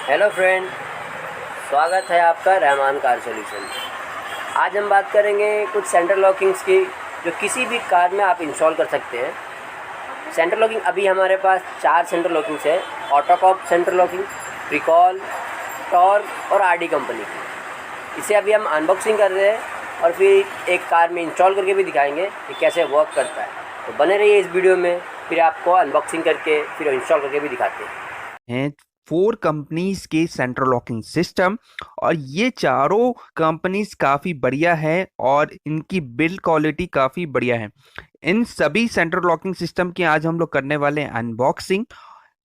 Hello friend, स्वागत है आपका रहमान कार सॉल्यूशन। आज हम बात करेंगे कुछ सेंट्रल लॉकिंग्स की जो किसी भी कार में आप इंस्टॉल कर सकते हैं। सेंट्रल लॉकिंग अभी हमारे पास 4 सेंट्रल लॉकिंग्स है। ऑटोकॉप सेंट्रल लॉकिंग, प्रिकॉल, टॉर्क और आरडी कंपनी की। इसे अभी हम अनबॉक्सिंग कर रहे हैं और फिर एक कार में इंस्टॉल करके भी दिखाएंगे कि कैसे वर्क करता है। तो बने रहिए इस वीडियो में, फिर आपको अनबॉक्सिंग करके फिर इंस्टॉल करके भी दिखाते हैं 4 कंपनीज के सेंट्रल लॉकिंग सिस्टम। और ये चारों कंपनीज काफ़ी बढ़िया है और इनकी बिल्ड क्वालिटी काफ़ी बढ़िया है। इन सभी सेंट्रल लॉकिंग सिस्टम की आज हम लोग करने वाले हैं अनबॉक्सिंग।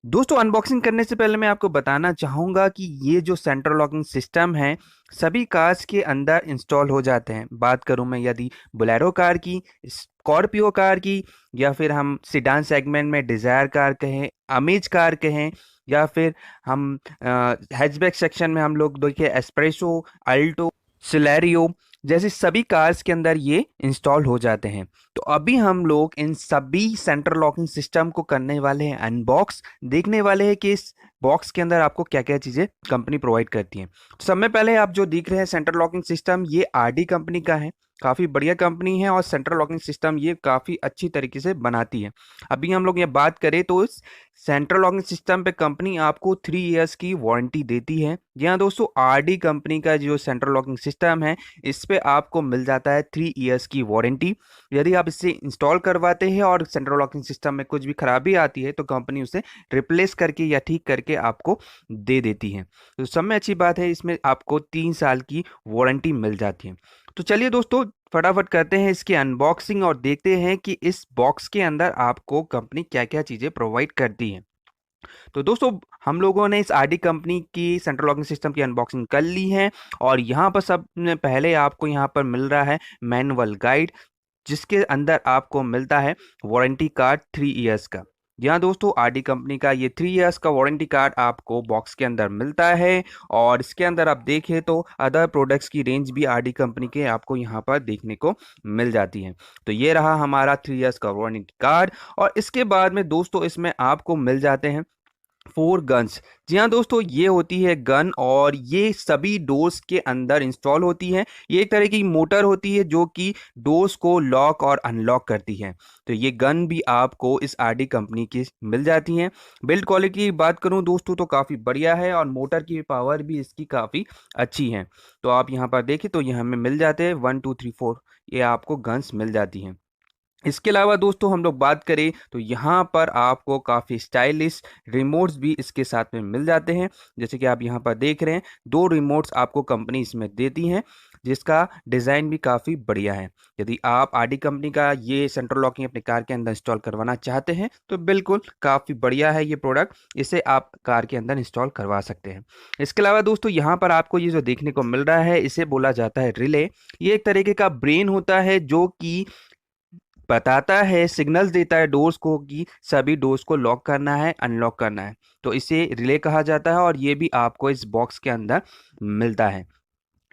दोस्तों, अनबॉक्सिंग करने से पहले मैं आपको बताना चाहूँगा कि ये जो सेंट्रल लॉकिंग सिस्टम है सभी कार्स के अंदर इंस्टॉल हो जाते हैं। बात करूँ मैं यदि बोलेरो कार की, स्कॉर्पियो कार की, या फिर हम सिडान सेगमेंट में डिज़ायर कार कहें, अमेज कार कहें, या फिर हम हैचबैक सेक्शन में हम लोग देखिए एस्प्रेसो, अल्टो, सिलेरियो जैसे सभी कार्स के अंदर ये इंस्टॉल हो जाते हैं। तो अभी हम लोग इन सभी सेंट्रल लॉकिंग सिस्टम को करने वाले हैं अनबॉक्स, देखने वाले हैं कि इस बॉक्स के अंदर आपको क्या क्या चीज़ें कंपनी प्रोवाइड करती है। तो सब में पहले आप जो देख रहे हैं सेंट्रल लॉकिंग सिस्टम, ये आरडी कंपनी का है। काफ़ी बढ़िया कंपनी है और सेंट्रल लॉकिंग सिस्टम ये काफ़ी अच्छी तरीके से बनाती है। अभी हम लोग ये बात करें तो इस सेंट्रल लॉकिंग सिस्टम पे कंपनी आपको 3 इयर्स की वारंटी देती है। जी हाँ दोस्तों, आरडी कंपनी का जो सेंट्रल लॉकिंग सिस्टम है इस पे आपको मिल जाता है 3 इयर्स की वारंटी। यदि आप इसे इंस्टॉल करवाते हैं और सेंट्रल लॉकिंग सिस्टम में कुछ भी खराबी आती है तो कंपनी उसे रिप्लेस करके या ठीक करके आपको दे देती है। तो सब में अच्छी बात है, इसमें आपको 3 साल की वारंटी मिल जाती है। तो चलिए दोस्तों, फटाफट करते हैं इसकी अनबॉक्सिंग और देखते हैं कि इस बॉक्स के अंदर आपको कंपनी क्या क्या चीज़ें प्रोवाइड करती है। तो दोस्तों, हम लोगों ने इस आरडी कंपनी की सेंट्रल लॉकिंग सिस्टम की अनबॉक्सिंग कर ली है और यहाँ पर सबसे पहले आपको यहाँ पर मिल रहा है मैनुअल गाइड, जिसके अंदर आपको मिलता है वारंटी कार्ड 3 इयर्स का। यहाँ दोस्तों, आरडी कंपनी का ये 3 इयर्स का वारंटी कार्ड आपको बॉक्स के अंदर मिलता है। और इसके अंदर आप देखें तो अदर प्रोडक्ट्स की रेंज भी आरडी कंपनी के आपको यहाँ पर देखने को मिल जाती है। तो ये रहा हमारा 3 इयर्स का वारंटी कार्ड। और इसके बाद में दोस्तों इसमें आपको मिल जाते हैं 4 गन्स। जी हाँ दोस्तों, ये होती है गन और ये सभी डोर्स के अंदर इंस्टॉल होती है। ये एक तरह की मोटर होती है जो कि डोर्स को लॉक और अनलॉक करती है। तो ये गन भी आपको इस आरडी कंपनी की मिल जाती हैं। बिल्ड क्वालिटी की बात करूं दोस्तों तो काफ़ी बढ़िया है और मोटर की पावर भी इसकी काफ़ी अच्छी है। तो आप यहाँ पर देखें तो ये हमें मिल जाते हैं 1 2 3 4, ये आपको गन्स मिल जाती हैं। इसके अलावा दोस्तों हम लोग बात करें तो यहाँ पर आपको काफ़ी स्टाइलिश रिमोट्स भी इसके साथ में मिल जाते हैं। जैसे कि आप यहाँ पर देख रहे हैं 2 रिमोट्स आपको कंपनी इसमें देती हैं, जिसका डिज़ाइन भी काफ़ी बढ़िया है। यदि आप आरडी कंपनी का ये सेंट्रल लॉकिंग अपनी कार के अंदर इंस्टॉल करवाना चाहते हैं तो बिल्कुल काफ़ी बढ़िया है ये प्रोडक्ट, इसे आप कार के अंदर इंस्टॉल करवा सकते हैं। इसके अलावा दोस्तों यहाँ पर आपको ये जो देखने को मिल रहा है इसे बोला जाता है रिले। ये एक तरीके का ब्रेन होता है जो कि बताता है, सिग्नल्स देता है डोर्स को कि सभी डोर्स को लॉक करना है, अनलॉक करना है। तो इसे रिले कहा जाता है और ये भी आपको इस बॉक्स के अंदर मिलता है।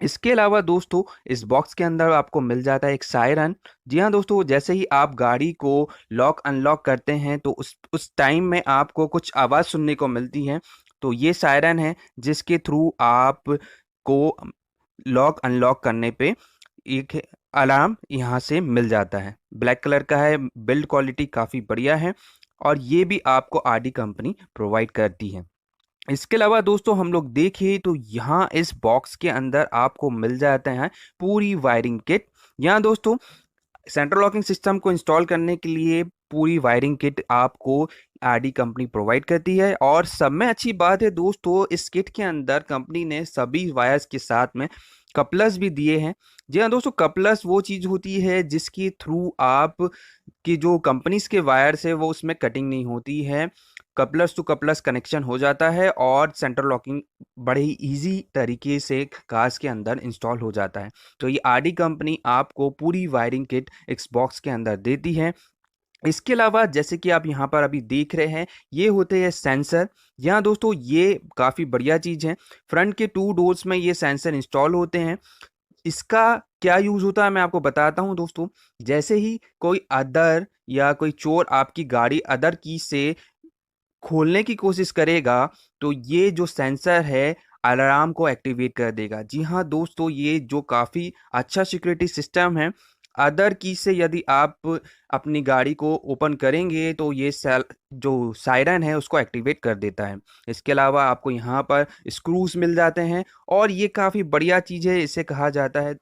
इसके अलावा दोस्तों इस बॉक्स के अंदर आपको मिल जाता है एक सायरन। जी हाँ दोस्तों, जैसे ही आप गाड़ी को लॉक अनलॉक करते हैं तो उस टाइम में आपको कुछ आवाज़ सुनने को मिलती है। तो ये सायरन है जिसके थ्रू आप को लॉक अनलॉक करने पे एक अलार्म यहाँ से मिल जाता है। ब्लैक कलर का है, बिल्ड क्वालिटी काफ़ी बढ़िया है और ये भी आपको आरडी कंपनी प्रोवाइड करती है। इसके अलावा दोस्तों हम लोग देखें तो यहाँ इस बॉक्स के अंदर आपको मिल जाते हैं पूरी वायरिंग किट। यहाँ दोस्तों सेंट्रल लॉकिंग सिस्टम को इंस्टॉल करने के लिए पूरी वायरिंग किट आपको आरडी कंपनी प्रोवाइड करती है। और सब में अच्छी बात है दोस्तों, इस किट के अंदर कंपनी ने सभी वायर्स के साथ में कपलर्स भी दिए हैं। जी हाँ दोस्तों, कपलर्स वो चीज़ होती है जिसके थ्रू आप की जो कंपनीज के वायर्स है वो उसमें कटिंग नहीं होती है। कपलर्स टू कपलर्स कनेक्शन हो जाता है और सेंट्रल लॉकिंग बड़े ही ईजी तरीके से कार्स के अंदर इंस्टॉल हो जाता है। तो ये आरडी कंपनी आपको पूरी वायरिंग किट इस बॉक्स के अंदर देती है। इसके अलावा जैसे कि आप यहाँ पर अभी देख रहे हैं ये होते हैं सेंसर। यहाँ दोस्तों ये काफ़ी बढ़िया चीज़ है। फ्रंट के 2 डोर्स में ये सेंसर इंस्टॉल होते हैं। इसका क्या यूज़ होता है मैं आपको बताता हूँ दोस्तों। जैसे ही कोई अदर या कोई चोर आपकी गाड़ी अदर की से खोलने की कोशिश करेगा तो ये जो सेंसर है अलार्म को एक्टिवेट कर देगा। जी हाँ दोस्तों, ये जो काफ़ी अच्छा सिक्योरिटी सिस्टम है। अदर की से यदि आप अपनी गाड़ी को ओपन करेंगे तो ये जो सायरन है उसको एक्टिवेट कर देता है। इसके अलावा आपको यहाँ पर स्क्रूज मिल जाते हैं और ये काफ़ी बढ़िया चीज़ है, इसे कहा जाता है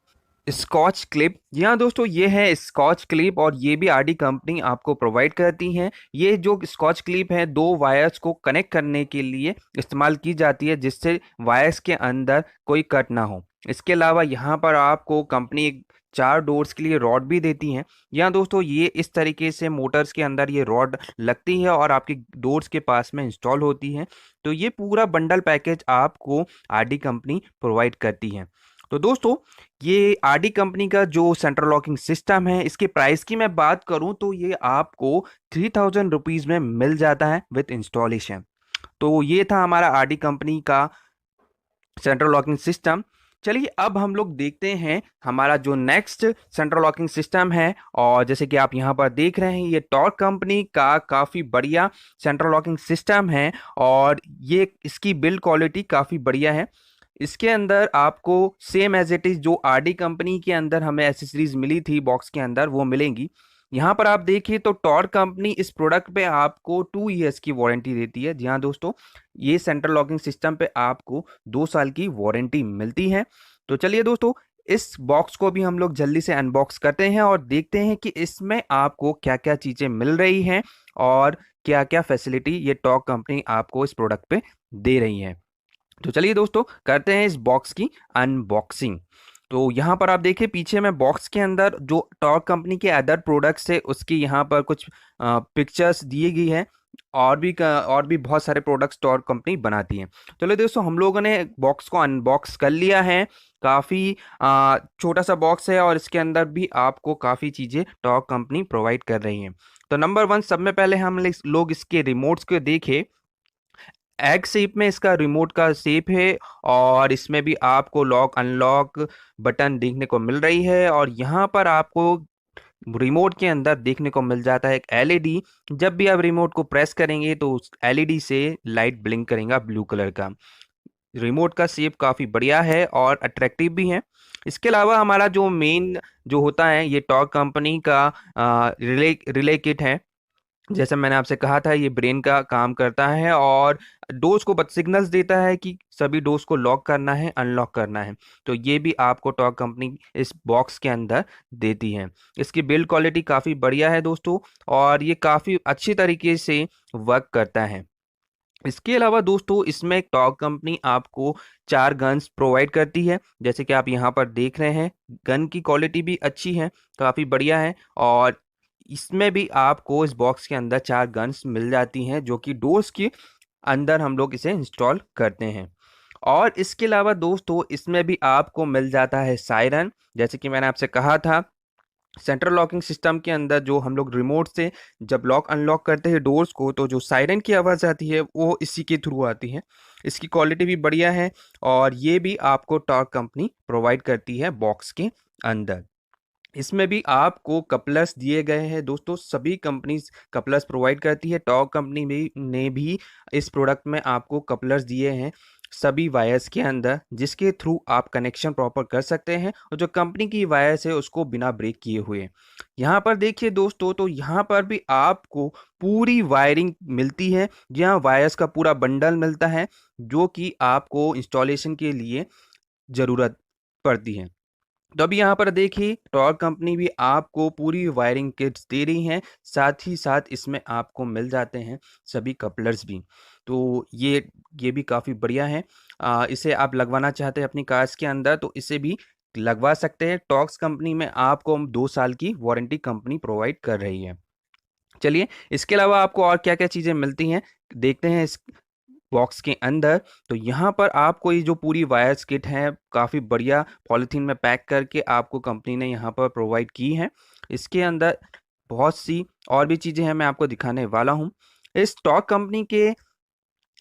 स्कॉच क्लिप। जी हाँ दोस्तों, ये है स्कॉच क्लिप और ये भी आरडी कंपनी आपको प्रोवाइड करती है। ये जो स्कॉच क्लिप है दो वायर्स को कनेक्ट करने के लिए इस्तेमाल की जाती है, जिससे वायर्स के अंदर कोई कट ना हो। इसके अलावा यहाँ पर आपको कंपनी एक 4 डोर्स के लिए रॉड भी देती है। यहाँ दोस्तों, ये इस तरीके से मोटर्स के अंदर ये रॉड लगती है और आपके डोर्स के पास में इंस्टॉल होती है। तो ये पूरा बंडल पैकेज आपको आरडी कंपनी प्रोवाइड करती है। तो दोस्तों, ये आरडी कंपनी का जो सेंट्रल लॉकिंग सिस्टम है, इसके प्राइस की मैं बात करूं तो ये आपको 3000 रुपीज़ में मिल जाता है विथ इंस्टॉलेशन। तो ये था हमारा आरडी कंपनी का सेंट्रल लॉकिंग सिस्टम। चलिए अब हम लोग देखते हैं हमारा जो नेक्स्ट सेंट्रल लॉकिंग सिस्टम है। और जैसे कि आप यहाँ पर देख रहे हैं, ये टॉर्क कंपनी का काफ़ी बढ़िया सेंट्रल लॉकिंग सिस्टम है और ये इसकी बिल्ड क्वालिटी काफ़ी बढ़िया है। इसके अंदर आपको सेम एज इट इज़ जो आरडी कंपनी के अंदर हमें एसेसरीज मिली थी बॉक्स के अंदर, वो मिलेंगी। यहाँ पर आप देखिए तो टॉर्क कंपनी इस प्रोडक्ट पे आपको 2 इयर्स की वारंटी देती है। जी हाँ दोस्तों, ये सेंट्रल लॉकिंग सिस्टम पे आपको 2 साल की वारंटी मिलती है। तो चलिए दोस्तों, इस बॉक्स को भी हम लोग जल्दी से अनबॉक्स करते हैं और देखते हैं कि इसमें आपको क्या क्या चीज़ें मिल रही हैं और क्या क्या फैसिलिटी ये टॉर्क कंपनी आपको इस प्रोडक्ट पे दे रही है। तो चलिए दोस्तों, करते हैं इस बॉक्स की अनबॉक्सिंग। तो यहाँ पर आप देखिए पीछे में बॉक्स के अंदर जो टॉर्क कंपनी के अदर प्रोडक्ट्स है उसकी यहाँ पर कुछ पिक्चर्स दी गई है। और भी बहुत सारे प्रोडक्ट्स टॉर्क कंपनी बनाती है। चलो दोस्तों, हम लोगों ने बॉक्स को अनबॉक्स कर लिया है। काफ़ी छोटा सा बॉक्स है और इसके अंदर भी आपको काफ़ी चीज़ें टॉर्क कंपनी प्रोवाइड कर रही हैं। तो नंबर 1, सब में पहले हम लोग इसके रिमोट्स को देखें। एग शेप में इसका रिमोट का शेप है और इसमें भी आपको लॉक अनलॉक बटन देखने को मिल रही है। और यहाँ पर आपको रिमोट के अंदर देखने को मिल जाता है एक एलईडी। जब भी आप रिमोट को प्रेस करेंगे तो उस एलईडी से लाइट ब्लिंक करेगा ब्लू कलर का। रिमोट का शेप काफ़ी बढ़िया है और अट्रैक्टिव भी है। इसके अलावा हमारा जो मेन जो होता है ये टॉर्क कंपनी का रिले किट है। जैसे मैंने आपसे कहा था, ये ब्रेन का काम करता है और डोज को बस सिग्नल्स देता है कि सभी डोज को लॉक करना है, अनलॉक करना है। तो ये भी आपको टॉर्क कंपनी इस बॉक्स के अंदर देती है। इसकी बिल्ड क्वालिटी काफ़ी बढ़िया है दोस्तों और ये काफ़ी अच्छी तरीके से वर्क करता है। इसके अलावा दोस्तों, इसमें टॉर्क कंपनी आपको 4 गन्स प्रोवाइड करती है। जैसे कि आप यहाँ पर देख रहे हैं, गन की क्वालिटी भी अच्छी है, काफ़ी बढ़िया है। और इसमें भी आपको इस बॉक्स के अंदर 4 गन्स मिल जाती हैं जो कि डोर्स के अंदर हम लोग इसे इंस्टॉल करते हैं। और इसके अलावा दोस्तों, इसमें भी आपको मिल जाता है सायरन। जैसे कि मैंने आपसे कहा था, सेंट्रल लॉकिंग सिस्टम के अंदर जो हम लोग रिमोट से जब लॉक अनलॉक करते हैं डोर्स को, तो जो सायरन की आवाज़ आती है वो इसी के थ्रू आती है। इसकी क्वालिटी भी बढ़िया है और ये भी आपको टॉर्क कंपनी प्रोवाइड करती है बॉक्स के अंदर। इसमें भी आपको कपलर्स दिए गए हैं दोस्तों। सभी कंपनीज कपलर्स प्रोवाइड करती है। टॉर्क कंपनी ने भी इस प्रोडक्ट में आपको कपलर्स दिए हैं सभी वायर्स के अंदर, जिसके थ्रू आप कनेक्शन प्रॉपर कर सकते हैं और जो कंपनी की वायर्स है उसको बिना ब्रेक किए हुए। यहाँ पर देखिए दोस्तों, तो यहाँ पर भी आपको पूरी वायरिंग मिलती है। जहाँ वायर्स का पूरा बंडल मिलता है जो कि आपको इंस्टॉलेशन के लिए ज़रूरत पड़ती है। तो अभी यहाँ पर देखिए, टॉर्क कंपनी भी आपको पूरी वायरिंग किट्स दे रही हैं। साथ ही साथ इसमें आपको मिल जाते हैं सभी कपलर्स भी। तो ये भी काफ़ी बढ़िया है। इसे आप लगवाना चाहते हैं अपनी कार्स के अंदर तो इसे भी लगवा सकते हैं। टॉर्क्स कंपनी में आपको 2 साल की वारंटी कंपनी प्रोवाइड कर रही है। चलिए, इसके अलावा आपको और क्या क्या चीज़ें मिलती हैं देखते हैं इस बॉक्स के अंदर। तो यहाँ पर आपको ये जो पूरी वायर्स किट है काफ़ी बढ़िया पॉलीथीन में पैक करके आपको कंपनी ने यहाँ पर प्रोवाइड की है। इसके अंदर बहुत सी और भी चीज़ें हैं, मैं आपको दिखाने वाला हूँ। इस टॉर्क कंपनी के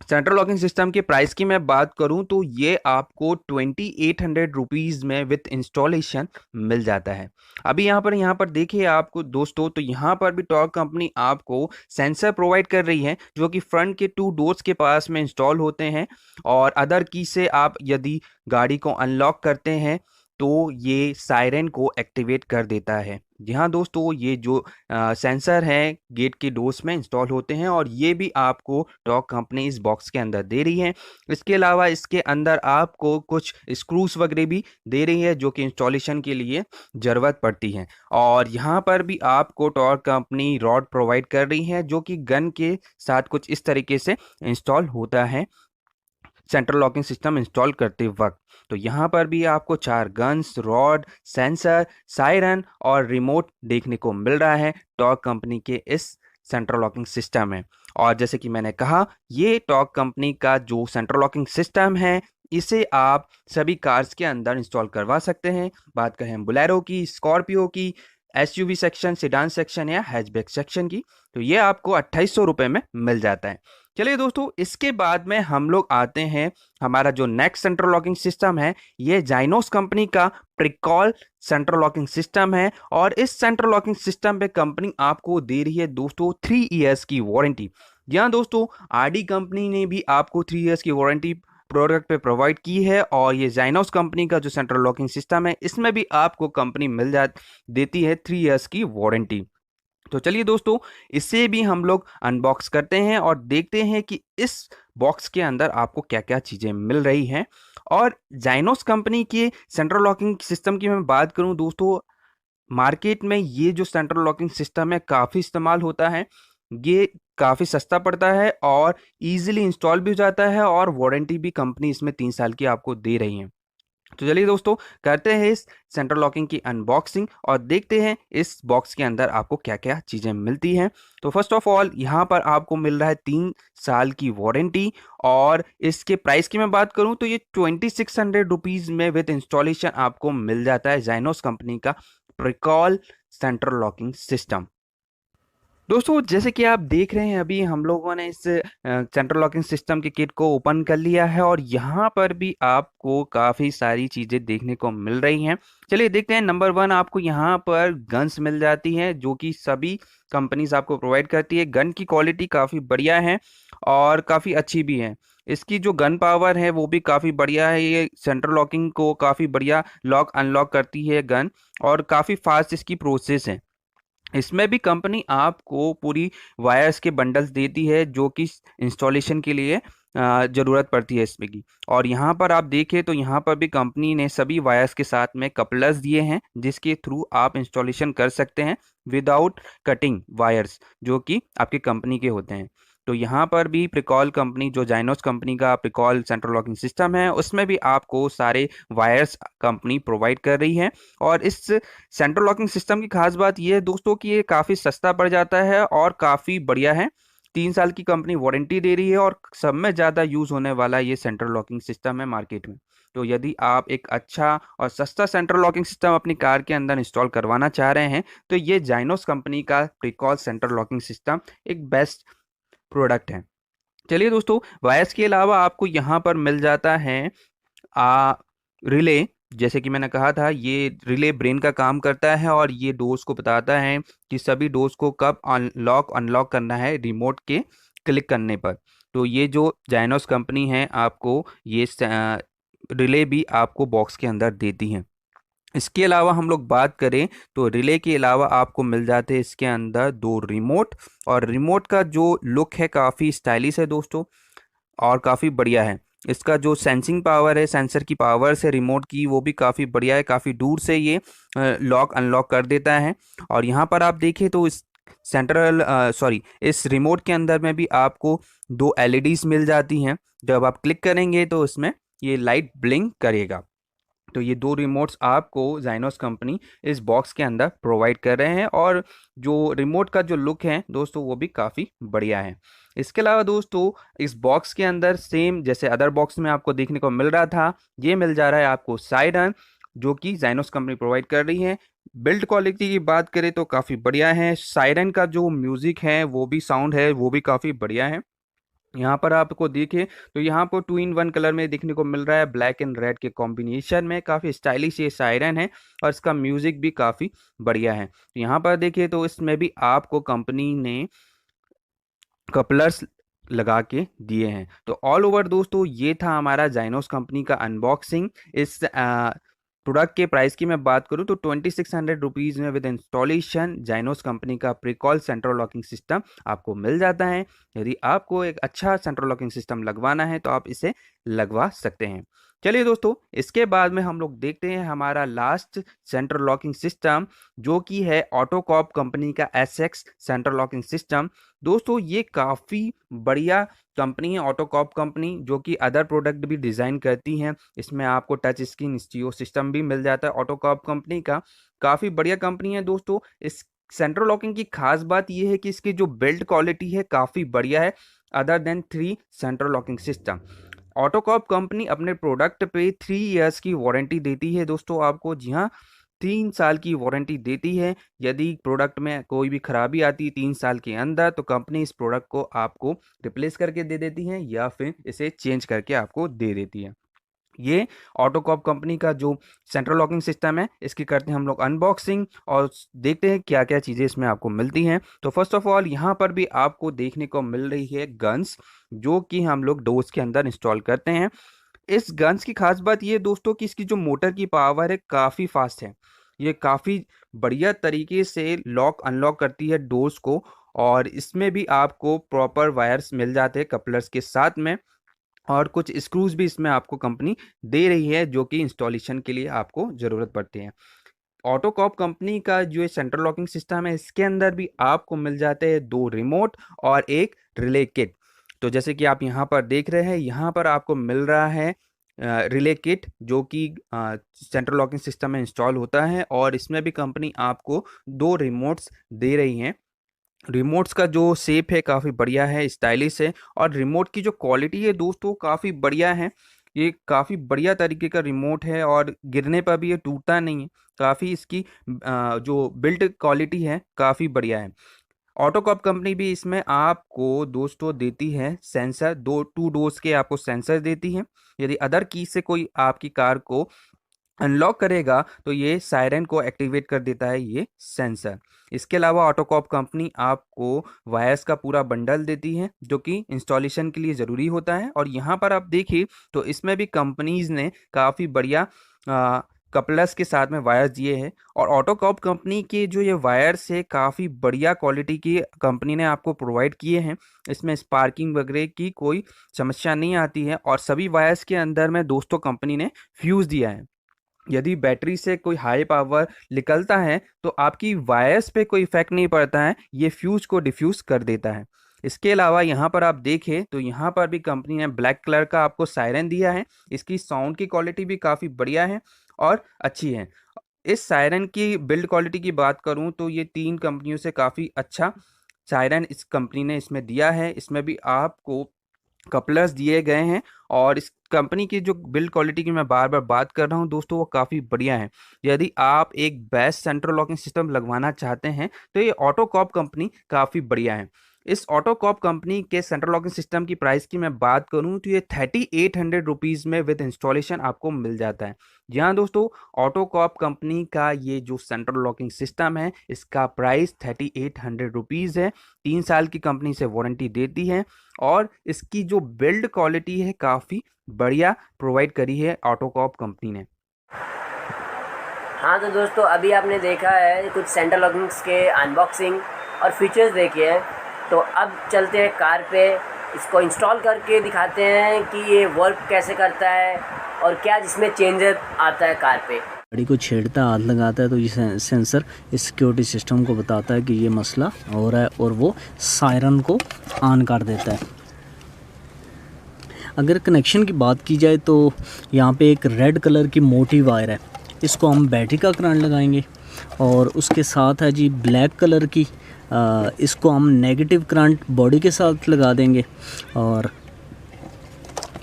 सेंट्रल लॉकिंग सिस्टम के प्राइस की मैं बात करूं तो ये आपको 2800 रुपीज़ में विथ इंस्टॉलेशन मिल जाता है। अभी यहाँ पर देखिए आपको दोस्तों, तो यहाँ पर भी टॉर्क कंपनी आपको सेंसर प्रोवाइड कर रही है जो कि फ्रंट के 2 डोर्स के पास में इंस्टॉल होते हैं, और अदर की से आप यदि गाड़ी को अनलॉक करते हैं तो ये सायरन को एक्टिवेट कर देता है। जी हाँ दोस्तों, ये जो सेंसर हैं गेट के डोर्स में इंस्टॉल होते हैं, और ये भी आपको टॉर्क कंपनी इस बॉक्स के अंदर दे रही है। इसके अलावा इसके अंदर आपको कुछ स्क्रूज वगैरह भी दे रही है जो कि इंस्टॉलेशन के लिए ज़रूरत पड़ती है। और यहाँ पर भी आपको टॉर्क कंपनी रॉड प्रोवाइड कर रही है जो कि गन के साथ कुछ इस तरीके से इंस्टॉल होता है सेंट्रल लॉकिंग सिस्टम इंस्टॉल करते वक्त। तो यहाँ पर भी आपको 4 गन्स, रॉड, सेंसर, सायरन और रिमोट देखने को मिल रहा है टॉर्क कंपनी के इस सेंट्रल लॉकिंग सिस्टम में। और जैसे कि मैंने कहा, ये टॉर्क कंपनी का जो सेंट्रल लॉकिंग सिस्टम है इसे आप सभी कार्स के अंदर इंस्टॉल करवा सकते हैं। बात करें बोलेरो की, स्कॉर्पियो की, एसयूवी सेक्शन, सेडान सेक्शन या हैचबैक सेक्शन की, तो ये आपको 2800 रुपये में मिल जाता है। चलिए दोस्तों, इसके बाद में हम लोग आते हैं, हमारा जो नेक्स्ट सेंट्रल लॉकिंग सिस्टम है ये जाइनोस कंपनी का प्रिकॉल सेंट्रल लॉकिंग सिस्टम है। और इस सेंट्रल लॉकिंग सिस्टम पे कंपनी आपको दे रही है दोस्तों 3 इयर्स की वारंटी। यहाँ दोस्तों आरडी कंपनी ने भी आपको 3 इयर्स की वारंटी प्रोडक्ट पे प्रोवाइड की है, और ये जाइनोस कंपनी का जो सेंट्रल लॉकिंग सिस्टम है इसमें भी आपको कंपनी देती है 3 इयर्स की वारंटी। तो चलिए दोस्तों, इसे भी हम लोग अनबॉक्स करते हैं और देखते हैं कि इस बॉक्स के अंदर आपको क्या क्या चीज़ें मिल रही हैं। और जाइनोस कंपनी के सेंट्रल लॉकिंग सिस्टम की मैं बात करूं दोस्तों, मार्केट में ये जो सेंट्रल लॉकिंग सिस्टम है काफ़ी इस्तेमाल होता है। ये काफ़ी सस्ता पड़ता है और इजीली इंस्टॉल भी हो जाता है, और वारंटी भी कंपनी इसमें 3 साल की आपको दे रही है। तो चलिए दोस्तों, करते हैं इस सेंट्रल लॉकिंग की अनबॉक्सिंग और देखते हैं इस बॉक्स के अंदर आपको क्या क्या चीज़ें मिलती हैं। तो फर्स्ट ऑफ ऑल यहाँ पर आपको मिल रहा है 3 साल की वारंटी, और इसके प्राइस की मैं बात करूँ तो ये 2600 रुपीज़ में विद इंस्टॉलेशन आपको मिल जाता है जाइनोस कंपनी का प्रिकॉल सेंट्रल लॉकिंग सिस्टम। दोस्तों, जैसे कि आप देख रहे हैं, अभी हम लोगों ने इस सेंट्रल लॉकिंग सिस्टम के किट को ओपन कर लिया है, और यहाँ पर भी आपको काफ़ी सारी चीज़ें देखने को मिल रही हैं। चलिए देखते हैं। नंबर 1, आपको यहाँ पर गन्स मिल जाती हैं जो कि सभी कंपनीज आपको प्रोवाइड करती है। गन की क्वालिटी काफ़ी बढ़िया है और काफ़ी अच्छी भी है। इसकी जो गन पावर है वो भी काफ़ी बढ़िया है। ये सेंट्रल लॉकिंग को काफ़ी बढ़िया लॉक अनलॉक करती है गन, और काफ़ी फास्ट इसकी प्रोसेस है। इसमें भी कंपनी आपको पूरी वायर्स के बंडल्स देती है जो कि इंस्टॉलेशन के लिए ज़रूरत पड़ती है इसमें की। और यहाँ पर आप देखें तो यहाँ पर भी कंपनी ने सभी वायर्स के साथ में कपलर्स दिए हैं जिसके थ्रू आप इंस्टॉलेशन कर सकते हैं विदाउट कटिंग वायर्स, जो कि आपकी कंपनी के होते हैं। तो यहाँ पर भी प्रिकॉल कंपनी, जो जाइनोस कंपनी का प्रिकॉल सेंट्रल लॉकिंग सिस्टम है, उसमें भी आपको सारे वायर्स कंपनी प्रोवाइड कर रही है। और इस सेंट्रल लॉकिंग सिस्टम की खास बात यह है दोस्तों कि ये काफ़ी सस्ता पड़ जाता है और काफ़ी बढ़िया है। 3 साल की कंपनी वारंटी दे रही है, और सब में ज़्यादा यूज़ होने वाला ये सेंट्रल लॉकिंग सिस्टम है मार्केट में। तो यदि आप एक अच्छा और सस्ता सेंट्रल लॉकिंग सिस्टम अपनी कार के अंदर इंस्टॉल करवाना चाह रहे हैं तो ये जाइनोस कंपनी का प्रिकॉल सेंट्रल लॉकिंग सिस्टम एक बेस्ट प्रोडक्ट है। चलिए दोस्तों, वायर्स के अलावा आपको यहाँ पर मिल जाता है रिले। जैसे कि मैंने कहा था, ये रिले ब्रेन का काम करता है और ये डोर्स को बताता है कि सभी डोर्स को कब अनलॉक अनलॉक करना है रिमोट के क्लिक करने पर। तो ये जो जाइनोस कंपनी है आपको ये रिले भी आपको बॉक्स के अंदर देती है। इसके अलावा हम लोग बात करें तो रिले के अलावा आपको मिल जाते हैं इसके अंदर 2 रिमोट, और रिमोट का जो लुक है काफ़ी स्टाइलिश है दोस्तों और काफ़ी बढ़िया है। इसका जो सेंसिंग पावर है, सेंसर की पावर से रिमोट की, वो भी काफ़ी बढ़िया है। काफ़ी दूर से ये लॉक अनलॉक कर देता है। और यहाँ पर आप देखें तो इस रिमोट के अंदर में भी आपको 2 एलईडीज मिल जाती हैं। जब आप क्लिक करेंगे तो इसमें ये लाइट ब्लिंक करेगा। तो ये 2 रिमोट्स आपको जाइनोस कंपनी इस बॉक्स के अंदर प्रोवाइड कर रहे हैं, और जो रिमोट का जो लुक है दोस्तों वो भी काफ़ी बढ़िया है। इसके अलावा दोस्तों, इस बॉक्स के अंदर सेम जैसे अदर बॉक्स में आपको देखने को मिल रहा था, ये मिल जा रहा है आपको सायरन, जो कि जाइनोस कंपनी प्रोवाइड कर रही है। बिल्ड क्वालिटी की बात करें तो काफ़ी बढ़िया है। सायरन का जो म्यूज़िक है वो भी साउंड है वो भी काफ़ी बढ़िया है। यहाँ पर आपको देखें तो यहाँ पर 2 in 1 कलर में देखने को मिल रहा है, ब्लैक एंड रेड के कॉम्बिनेशन में। काफ़ी स्टाइलिश ये सायरन है और इसका म्यूज़िक भी काफ़ी बढ़िया है। तो यहाँ पर देखिए तो इसमें भी आपको कंपनी ने कपलर्स लगा के दिए हैं। तो ऑल ओवर दोस्तों ये था हमारा जाइनोस कंपनी का अनबॉक्सिंग। इस प्रोडक्ट के प्राइस की मैं बात करूं तो 2600 रुपीज़ में विद इंस्टॉलेशन जाइनोस कंपनी का प्रीकॉल सेंट्रल लॉकिंग सिस्टम आपको मिल जाता है। यदि आपको एक अच्छा सेंट्रल लॉकिंग सिस्टम लगवाना है तो आप इसे लगवा सकते हैं। चलिए दोस्तों, इसके बाद में हम लोग देखते हैं हमारा लास्ट सेंट्रल लॉकिंग सिस्टम, जो कि है ऑटोकॉप कंपनी का SX सेंट्रल लॉकिंग सिस्टम। दोस्तों ये काफ़ी बढ़िया कंपनी है ऑटोकॉप कंपनी, जो कि अदर प्रोडक्ट भी डिज़ाइन करती हैं। इसमें आपको टच स्क्रीन स्टीरियो सिस्टम भी मिल जाता है ऑटोकॉप कंपनी का। काफ़ी बढ़िया कंपनी है दोस्तों। इस सेंट्रल लॉकिंग की खास बात यह है कि इसकी जो बिल्ड क्वालिटी है काफ़ी बढ़िया है, other than 3 central locking system. Autocop company अपने प्रोडक्ट पे 3 इयर्स की वारंटी देती है दोस्तों आपको। जी हाँ, 3 साल की वारंटी देती है। यदि प्रोडक्ट में कोई भी खराबी आती है 3 साल के अंदर तो कंपनी इस प्रोडक्ट को आपको रिप्लेस करके दे देती है या फिर इसे चेंज करके आपको दे देती है। ये ऑटोकॉप कंपनी का जो सेंट्रल लॉकिंग सिस्टम है, इसकी करते हैं हम लोग अनबॉक्सिंग और देखते हैं क्या क्या चीज़ें इसमें आपको मिलती हैं। तो फर्स्ट ऑफ ऑल यहाँ पर भी आपको देखने को मिल रही है गन्स, जो कि हम लोग डोर्स के अंदर इंस्टॉल करते हैं। इस गन्स की खास बात ये दोस्तों कि इसकी जो मोटर की पावर है काफ़ी फास्ट है। ये काफ़ी बढ़िया तरीके से लॉक अनलॉक करती है डोर्स को, और इसमें भी आपको प्रॉपर वायर्स मिल जाते हैं कपलर्स के साथ में, और कुछ स्क्रूज भी इसमें आपको कंपनी दे रही है जो कि इंस्टॉलेशन के लिए आपको ज़रूरत पड़ती है। ऑटोकॉप कंपनी का जो ये सेंट्रल लॉकिंग सिस्टम है, इसके अंदर भी आपको मिल जाते हैं 2 रिमोट और एक रिले किट। तो जैसे कि आप यहाँ पर देख रहे हैं, यहाँ पर आपको मिल रहा है रिले किट, जो कि सेंट्रल लॉकिंग सिस्टम में इंस्टॉल होता है, और इसमें भी कंपनी आपको 2 रिमोट्स दे रही हैं। रिमोट्स का जो शेप है काफ़ी बढ़िया है, स्टाइलिश है, और रिमोट की जो क्वालिटी है दोस्तों काफ़ी बढ़िया है। ये काफ़ी बढ़िया तरीके का रिमोट है और गिरने पर भी ये टूटता नहीं है। काफ़ी इसकी जो बिल्ड क्वालिटी है काफ़ी बढ़िया है। ऑटोकॉप कंपनी भी इसमें आपको दोस्तों देती है सेंसर, 2 डोर्स के आपको सेंसर देती है। यदि अदर की से कोई आपकी कार को अनलॉक करेगा तो ये सायरन को एक्टिवेट कर देता है ये सेंसर। इसके अलावा ऑटोकॉप कंपनी आपको वायर्स का पूरा बंडल देती है, जो कि इंस्टॉलेशन के लिए ज़रूरी होता है। और यहाँ पर आप देखिए तो इसमें भी कंपनीज़ ने काफ़ी बढ़िया कपलर्स के साथ में वायर्स दिए हैं, और ऑटोकॉप कंपनी के जो ये वायर्स है काफ़ी बढ़िया क्वालिटी की कंपनी ने आपको प्रोवाइड किए हैं। इसमें स्पार्किंग वगैरह की कोई समस्या नहीं आती है, और सभी वायर्स के अंदर में दोस्तों कंपनी ने फ्यूज़ दिया है। यदि बैटरी से कोई हाई पावर निकलता है तो आपकी वायर्स पे कोई इफेक्ट नहीं पड़ता है, ये फ्यूज को डिफ्यूज़ कर देता है। इसके अलावा यहाँ पर आप देखें तो यहाँ पर भी कंपनी ने ब्लैक कलर का आपको सायरन दिया है। इसकी साउंड की क्वालिटी भी काफ़ी बढ़िया है और अच्छी है। इस सायरन की बिल्ड क्वालिटी की बात करूँ तो ये 3 कंपनियों से काफ़ी अच्छा सायरन इस कंपनी ने इसमें दिया है। इसमें भी आपको कपलर्स दिए गए हैं, और इस कंपनी की जो बिल्ड क्वालिटी की मैं बार बार बात कर रहा हूं दोस्तों, वो काफ़ी बढ़िया है। यदि आप एक बेस्ट सेंट्रल लॉकिंग सिस्टम लगवाना चाहते हैं तो ये ऑटोकॉप कंपनी काफ़ी बढ़िया है। इस ऑटोकॉप कंपनी के सेंट्रल लॉकिंग सिस्टम की प्राइस की मैं बात करूं तो ये 3800 रुपीज़ में विद इंस्टॉलेशन आपको मिल जाता है। जी हाँ दोस्तों, ऑटोकॉप कंपनी का ये जो सेंट्रल लॉकिंग सिस्टम है इसका प्राइस 3800 रुपीज़ है। 3 साल की कंपनी से वारंटी देती है, और इसकी जो बिल्ड क्वालिटी है काफ़ी बढ़िया प्रोवाइड करी है ऑटोकॉप कंपनी ने। हाँ तो दोस्तों, अभी आपने देखा है कुछ सेंट्रल लॉकिंग्स के अनबॉक्सिंग और फीचर्स देखे हैं। तो अब चलते हैं कार पे, इसको इंस्टॉल करके दिखाते हैं कि ये वर्क कैसे करता है और क्या जिसमें चेंजर आता है कार पे। गाड़ी को छेड़ता है, हाथ लगाता है तो ये सेंसर इस सिक्योरिटी सिस्टम को बताता है कि ये मसला हो रहा है, और वो सायरन को ऑन कर देता है। अगर कनेक्शन की बात की जाए तो यहाँ पे एक रेड कलर की मोटी वायर है, इसको हम बैटरी का करंट लगाएंगे, और उसके साथ है जी ब्लैक कलर की, इसको हम नेगेटिव करंट बॉडी के साथ लगा देंगे। और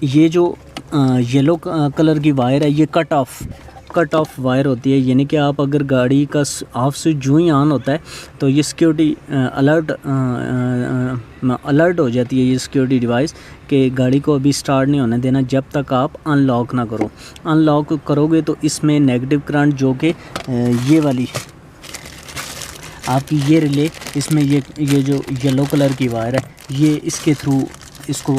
ये जो येलो कलर की वायर है ये कट कट ऑफ वायर होती है, यानी कि आप अगर गाड़ी का ऑफ स्विच जो ही ऑन होता है तो ये सिक्योरिटी अलर्ट हो जाती है, ये सिक्योरिटी डिवाइस कि गाड़ी को अभी स्टार्ट नहीं होने देना जब तक आप अनलॉक ना करो। अनलॉक करोगे तो इसमें नेगेटिव करंट जो कि ये वाली आपकी ये रिले, इसमें ये जो येलो कलर की वायर है ये इसके थ्रू इसको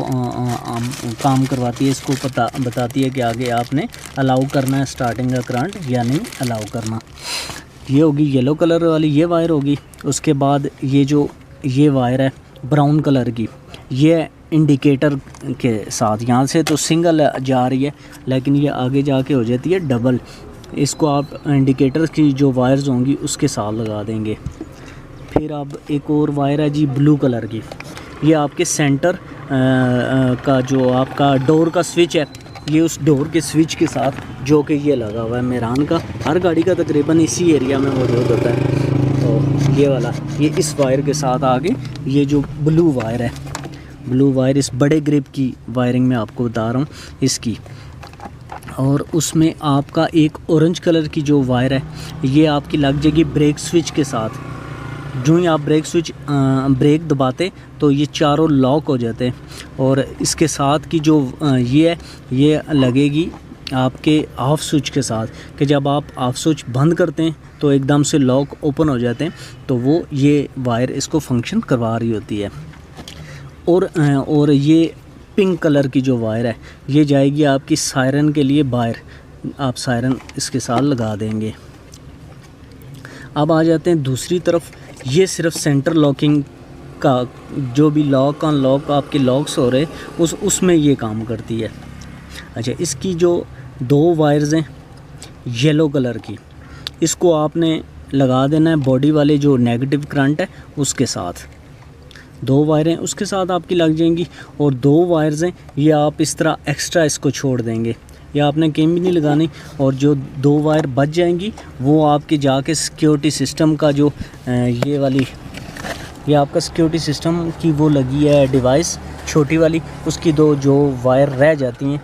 काम करवाती है, इसको बताती है कि आगे आपने अलाउ करना है स्टार्टिंग का करंट या नहीं अलाउ करना। ये होगी येलो कलर वाली ये वायर होगी। उसके बाद ये जो ये वायर है ब्राउन कलर की, ये इंडिकेटर के साथ यहाँ से तो सिंगल जा रही है लेकिन ये आगे जाके हो जाती है डबल। इसको आप इंडिकेटर की जो वायर्स होंगी उसके साथ लगा देंगे। फिर अब एक और वायर है जी ब्लू कलर की, ये आपके सेंटर का जो आपका डोर का स्विच है, ये उस डोर के स्विच के साथ जो कि ये लगा हुआ है मेरान का, हर गाड़ी का तकरीबन इसी एरिया में मौजूद होता है। तो ये वाला ये इस वायर के साथ आगे ये जो ब्लू वायर है, ब्लू वायर इस बड़े ग्रिप की वायरिंग में आपको बता रहा हूँ इसकी। और उसमें आपका एक ऑरेंज कलर की जो वायर है ये आपकी लग जाएगी ब्रेक स्विच के साथ। जो ही आप ब्रेक दबाते तो ये चारों लॉक हो जाते हैं। और इसके साथ की जो ये है ये लगेगी आपके ऑफ स्विच के साथ कि जब आप ऑफ स्विच बंद करते हैं तो एकदम से लॉक ओपन हो जाते हैं, तो वो ये वायर इसको फंक्शन करवा रही होती है। और ये पिंक कलर की जो वायर है ये जाएगी आपकी सायरन के लिए बाहर, आप सायरन इसके साथ लगा देंगे। अब आ जाते हैं दूसरी तरफ, ये सिर्फ सेंटर लॉकिंग का जो भी लॉक अनलॉक आपके लॉक्स हो रहे उसमें ये काम करती है। अच्छा, इसकी जो दो वायर्स हैं येलो कलर की, इसको आपने लगा देना है बॉडी वाले जो नेगेटिव करंट है उसके साथ। दो वायरें उसके साथ आपकी लग जाएंगी और दो वायर्स हैं ये आप इस तरह एक्स्ट्रा इसको छोड़ देंगे, या आपने कहीं भी नहीं लगानी। और जो दो वायर बच जाएंगी वो आपके जाके सिक्योरिटी सिस्टम का जो ये वाली ये आपका सिक्योरिटी सिस्टम की वो लगी है डिवाइस छोटी वाली, उसकी दो जो वायर रह जाती हैं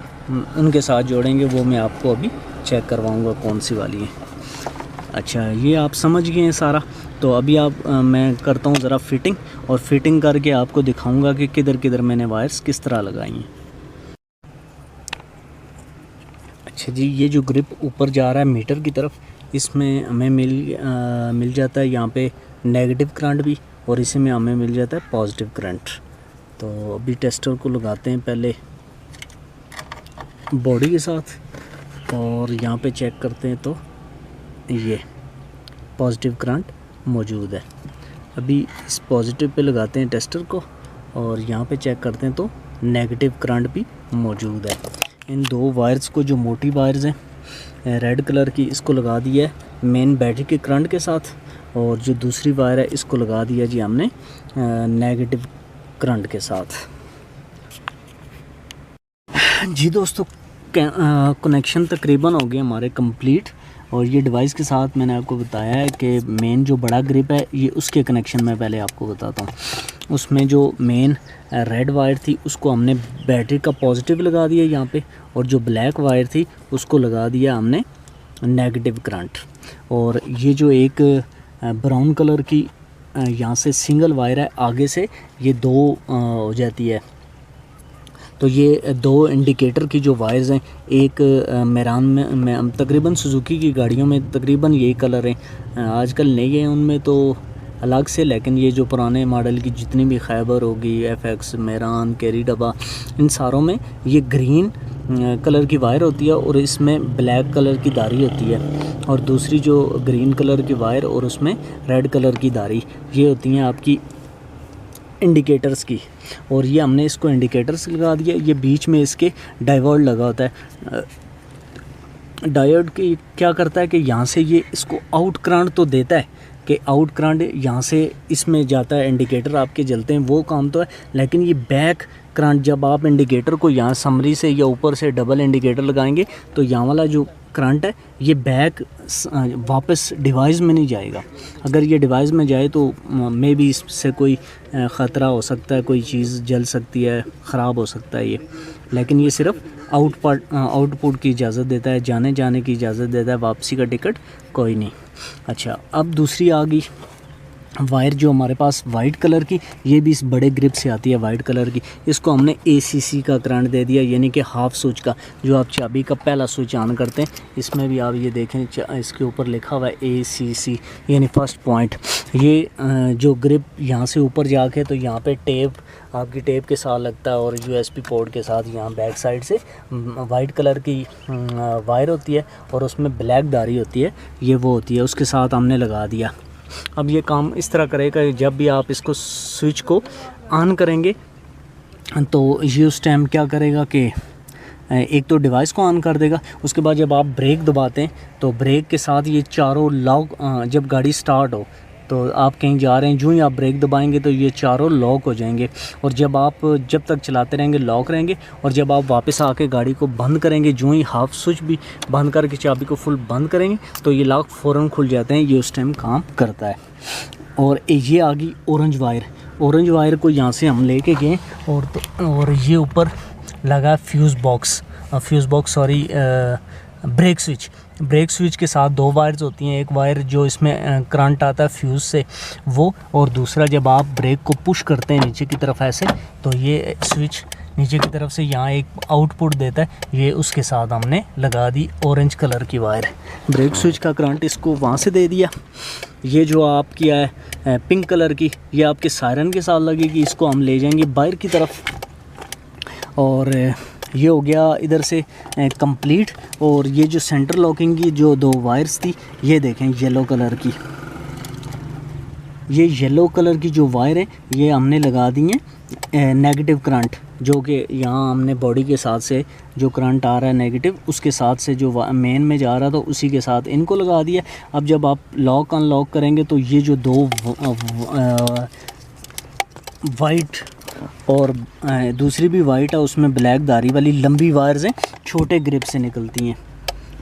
उनके साथ जोड़ेंगे। वो मैं आपको अभी चेक करवाऊँगा कौन सी वाली है। अच्छा, ये आप समझ गए हैं सारा। तो अभी मैं करता हूँ ज़रा फिटिंग, और फिटिंग करके आपको दिखाऊंगा कि किधर किधर मैंने वायर्स किस तरह लगाई हैं। अच्छा जी, ये जो ग्रिप ऊपर जा रहा है मीटर की तरफ, इसमें हमें मिल जाता है यहाँ पे नेगेटिव करंट भी, और इसी में हमें मिल जाता है पॉजिटिव करंट। तो अभी टेस्टर को लगाते हैं पहले बॉडी के साथ, और यहाँ पे चेक करते हैं तो ये पॉजिटिव करंट मौजूद है। अभी इस पॉजिटिव पे लगाते हैं टेस्टर को, और यहाँ पे चेक करते हैं तो नेगेटिव करंट भी मौजूद है। इन दो वायर्स को, जो मोटी वायर्स हैं रेड कलर की, इसको लगा दिया है मेन बैटरी के करंट के साथ, और जो दूसरी वायर है इसको लगा दिया जी हमने नेगेटिव करंट के साथ। जी दोस्तों, कनेक्शन तकरीबन हो गए हमारे कंप्लीट। और ये डिवाइस के साथ मैंने आपको बताया है कि मेन जो बड़ा ग्रिप है ये उसके कनेक्शन में पहले आपको बताता हूँ। उसमें जो मेन रेड वायर थी उसको हमने बैटरी का पॉजिटिव लगा दिया यहाँ पे, और जो ब्लैक वायर थी उसको लगा दिया हमने नेगेटिव करंट। और ये जो एक ब्राउन कलर की यहाँ से सिंगल वायर है, आगे से ये दो हो जाती है। तो ये दो इंडिकेटर की जो वायर्स हैं, एक मेरान में तकरीबन सुजुकी की गाड़ियों में तकरीबन यही कलर हैं, आजकल नहीं है उनमें तो अलग से, लेकिन ये जो पुराने मॉडल की जितनी भी खैबर होगी, एफएक्स, मेरान, कैरी डब्बा, इन सारों में ये ग्रीन कलर की वायर होती है और इसमें ब्लैक कलर की दारी होती है, और दूसरी जो ग्रीन कलर की वायर और उसमें रेड कलर की दारी, ये होती हैं आपकी इंडिकेटर्स की। और ये हमने इसको इंडिकेटर्स लगा दिया। ये बीच में इसके डायोड लगा होता है। डायोड की क्या करता है कि यहाँ से ये इसको आउट करंट तो देता है कि आउट करंट यहाँ से इसमें जाता है, इंडिकेटर आपके जलते हैं, वो काम तो है, लेकिन ये बैक करंट जब आप इंडिकेटर को यहाँ समरी से या ऊपर से डबल इंडिकेटर लगाएंगे तो यहाँ वाला जो करंट है ये बैक वापस डिवाइस में नहीं जाएगा। अगर ये डिवाइस में जाए तो मे बी इससे कोई ख़तरा हो सकता है, कोई चीज़ जल सकती है, ख़राब हो सकता है ये। लेकिन ये सिर्फ आउटपुट की इजाज़त देता है, जाने की इजाज़त देता है, वापसी का टिकट कोई नहीं। अच्छा, अब दूसरी आ गई वायर जो हमारे पास वाइट कलर की, ये भी इस बड़े ग्रिप से आती है वाइट कलर की। इसको हमने ACC का करंट दे दिया, यानी कि हाफ स्विच का, जो आप चाबी का पहला स्विच ऑन करते हैं। इसमें भी आप ये देखें इसके ऊपर लिखा हुआ है ACC यानी फर्स्ट पॉइंट। ये जो ग्रिप यहाँ से ऊपर जाके तो यहाँ पे टेप, आपकी टेप के साथ लगता है और USB पोर्ट के साथ यहाँ बैक साइड से वाइट कलर की वायर होती है और उसमें ब्लैक धारी होती है, ये वो होती है, उसके साथ हमने लगा दिया। अब ये काम इस तरह करेगा, जब भी आप इसको स्विच को ऑन करेंगे तो ये उस टाइम क्या करेगा कि एक तो डिवाइस को ऑन कर देगा। उसके बाद जब आप ब्रेक दबाते हैं तो ब्रेक के साथ ये चारों लॉक, जब गाड़ी स्टार्ट हो तो आप कहीं जा रहे हैं, जो ही आप ब्रेक दबाएंगे तो ये चारों लॉक हो जाएंगे। और जब तक चलाते रहेंगे लॉक रहेंगे, और जब आप वापस आके गाड़ी को बंद करेंगे, जो ही हाफ स्विच भी बंद करके चाबी को फुल बंद करेंगे तो ये लॉक फ़ौरन खुल जाते हैं। ये उस टाइम काम करता है। और ये आ गई ऑरेंज वायर। ऑरेंज वायर को यहाँ से हम लेके गए और ये ऊपर लगा फ्यूज़ बॉक्स ब्रेक स्विच के साथ दो वायर्स होती हैं। एक वायर जो इसमें करंट आता है फ्यूज़ से वो, और दूसरा जब आप ब्रेक को पुश करते हैं नीचे की तरफ ऐसे तो ये स्विच नीचे की तरफ से यहाँ एक आउटपुट देता है, ये उसके साथ हमने लगा दी ऑरेंज कलर की वायर। ब्रेक स्विच का करंट इसको वहाँ से दे दिया। ये जो आपकी है पिंक कलर की, ये आपके सायरन के साथ लगेगी। इसको हम ले जाएंगे बाहर की तरफ और ये हो गया इधर से कंप्लीट। और ये जो सेंटर लॉकिंग की जो दो वायर्स थी, ये देखें येलो कलर की, ये येलो कलर की जो वायर है ये हमने लगा दी है नेगेटिव करंट, जो कि यहाँ हमने बॉडी के साथ से जो करंट आ रहा है नेगेटिव, उसके साथ से जो मेन में जा रहा था उसी के साथ इनको लगा दिया। अब जब आप लॉक अनलॉक करेंगे तो ये जो दो वाइट और दूसरी भी वाइट है, उसमें ब्लैक धारी वाली लंबी वायर्स हैं, छोटे ग्रिप से निकलती हैं।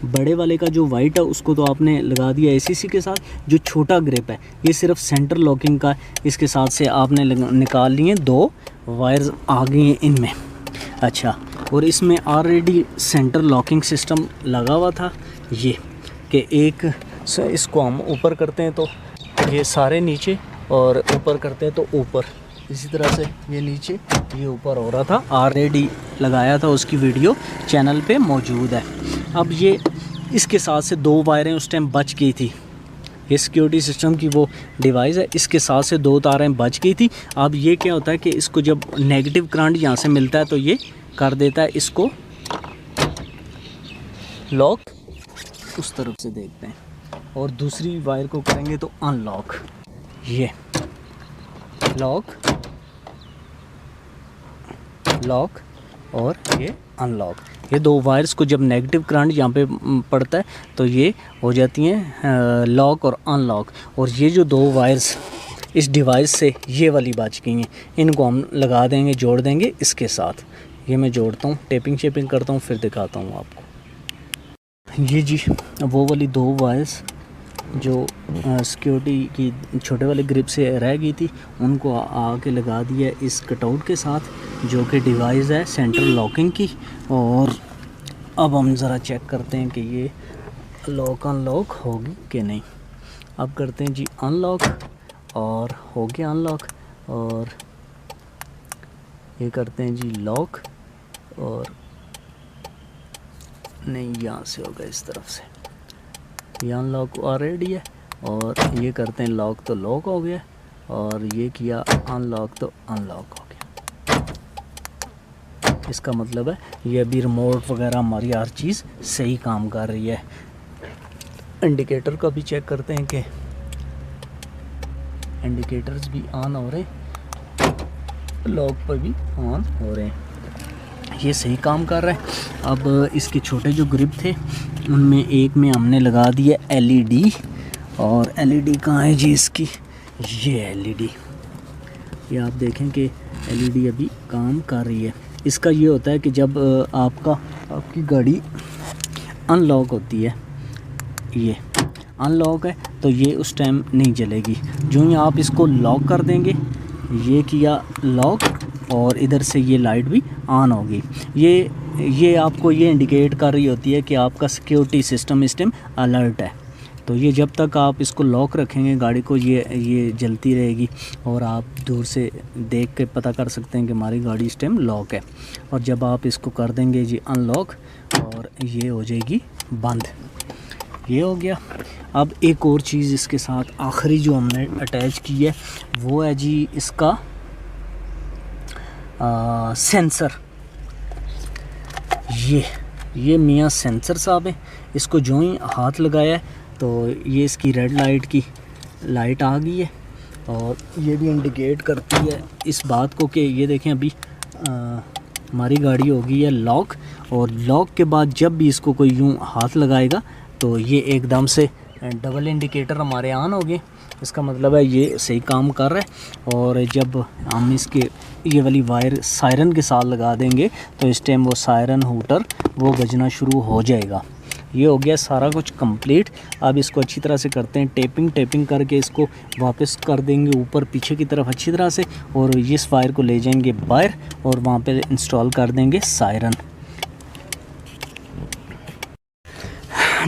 बड़े वाले का जो वाइट है उसको तो आपने लगा दिया ACC के साथ। जो छोटा ग्रिप है ये सिर्फ सेंटर लॉकिंग का, इसके साथ से आपने निकाल लिए दो वायर्स आ गई हैं इनमें। अच्छा, और इसमें ऑलरेडी सेंटर लॉकिंग सिस्टम लगा हुआ था, ये कि एक इसको हम ऊपर करते हैं तो ये सारे नीचे, और ऊपर करते हैं तो ऊपर, इसी तरह से ये नीचे ये ऊपर हो रहा था। ऑलरेडी लगाया था, उसकी वीडियो चैनल पे मौजूद है। अब ये इसके साथ से दो वायरें उस टाइम बच गई थी, ये सिक्योरिटी सिस्टम की वो डिवाइस है, इसके साथ से दो तारें बच गई थी। अब ये क्या होता है कि इसको जब नेगेटिव करंट यहाँ से मिलता है तो ये कर देता है इसको लॉक, उस तरफ से देखते हैं, और दूसरी वायर को करेंगे तो अनलॉक, ये लॉक और ये अनलॉक। ये दो वायर्स को जब नेगेटिव करंट यहाँ पे पड़ता है तो ये हो जाती हैं लॉक और अनलॉक। और ये जो दो वायर्स इस डिवाइस से ये वाली बच गई हैं, इनको हम लगा देंगे, जोड़ देंगे इसके साथ। ये मैं जोड़ता हूँ, टेपिंग शेपिंग करता हूँ, फिर दिखाता हूँ आपको। ये जी वो वाली दो वायर्स जो सिक्योरिटी की छोटे वाले ग्रिप से रह गई थी, उनको आके लगा दिया इस कटआउट के साथ, जो कि डिवाइस है सेंटर लॉकिंग की। और अब हम ज़रा चेक करते हैं कि ये लॉक अनलॉक होगी कि नहीं। अब करते हैं जी अनलॉक, और हो गया अनलॉक। और ये करते हैं जी लॉक, और नहीं, यहाँ से होगा इस तरफ से, ये अनलॉक ऑलरेडी है। और ये करते हैं लॉक, तो लॉक हो गया, और ये किया अनलॉक तो अनलॉक हो गया। इसका मतलब है ये अभी रिमोट वगैरह हमारी हर चीज़ सही काम कर रही है। इंडिकेटर का भी चेक करते हैं कि इंडिकेटर्स भी ऑन हो रहे हैं, लॉक पर भी ऑन हो रहे हैं, ये सही काम कर रहा है। अब इसके छोटे जो ग्रिप थे उनमें एक में हमने लगा दिया LED, और LED कहाँ है जी इसकी, ये LED। ये आप देखें कि एलईडी अभी काम कर रही है। इसका ये होता है कि जब आपकी गाड़ी अनलॉक होती है, ये अनलॉक है तो ये उस टाइम नहीं जलेगी। जो ही आप इसको लॉक कर देंगे, ये किया लॉक और इधर से ये लाइट भी ऑन होगी। ये आपको ये इंडिकेट कर रही होती है कि आपका सिक्योरिटी सिस्टम इस टाइम अलर्ट है। तो ये जब तक आप इसको लॉक रखेंगे गाड़ी को, ये जलती रहेगी और आप दूर से देख के पता कर सकते हैं कि हमारी गाड़ी इस टाइम लॉक है। और जब आप इसको कर देंगे जी अनलॉक, और ये हो जाएगी बंद। ये हो गया। अब एक और चीज़ इसके साथ आखिरी जो हमने अटैच की है वो है जी इसका सेंसर। ये मियाँ सेंसर साहब है। इसको जो ही हाथ लगाया है तो ये इसकी रेड लाइट की लाइट आ गई है, और ये भी इंडिकेट करती है इस बात को कि ये देखें अभी हमारी गाड़ी हो गई है लॉक। और लॉक के बाद जब भी इसको कोई यूँ हाथ लगाएगा तो ये एकदम से डबल इंडिकेटर हमारे ऑन हो गए। इसका मतलब है ये सही काम कर रहा है। और जब हम इसके ये वाली वायर सायरन के साथ लगा देंगे तो इस टाइम वो सायरन हूटर वो बजना शुरू हो जाएगा। ये हो गया सारा कुछ कंप्लीट। अब इसको अच्छी तरह से करते हैं टेपिंग करके इसको वापस कर देंगे ऊपर पीछे की तरफ अच्छी तरह से, और इस वायर को ले जाएंगे बाहर और वहाँ पे इंस्टॉल कर देंगे सायरन।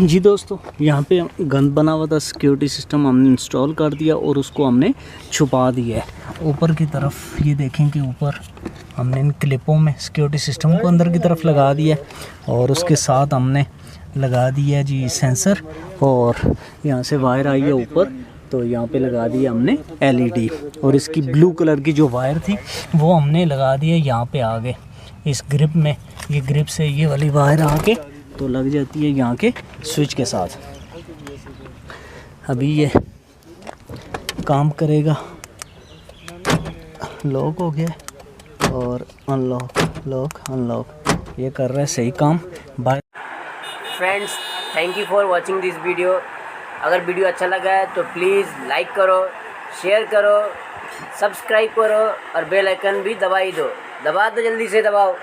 जी दोस्तों, यहाँ पे गंद बना हुआ था सिक्योरिटी सिस्टम हमने इंस्टॉल कर दिया और उसको हमने छुपा दिया है ऊपर की तरफ। ये देखें कि ऊपर हमने इन क्लिपों में सिक्योरिटी सिस्टम को अंदर की तरफ लगा दिया है, और उसके साथ हमने लगा दिया है जी सेंसर। और यहाँ से वायर आई है ऊपर, तो यहाँ पे लगा दिया हमने एलईडी। और इसकी ब्लू कलर की जो वायर थी वो हमने लगा दी है यहाँ पे आगे इस ग्रिप में। ये ग्रिप से ये वाली वायर आके तो लग जाती है यहाँ के स्विच के साथ। अभी ये काम करेगा। लॉक हो गया और लॉक अनलॉक ये कर रहा है सही काम। Bye friends, thank you for watching this video. अगर वीडियो अच्छा लगा है तो प्लीज़ लाइक करो, शेयर करो, सब्सक्राइब करो और बेल आइकन भी दबा ही दो। दबा दो, जल्दी से दबाओ।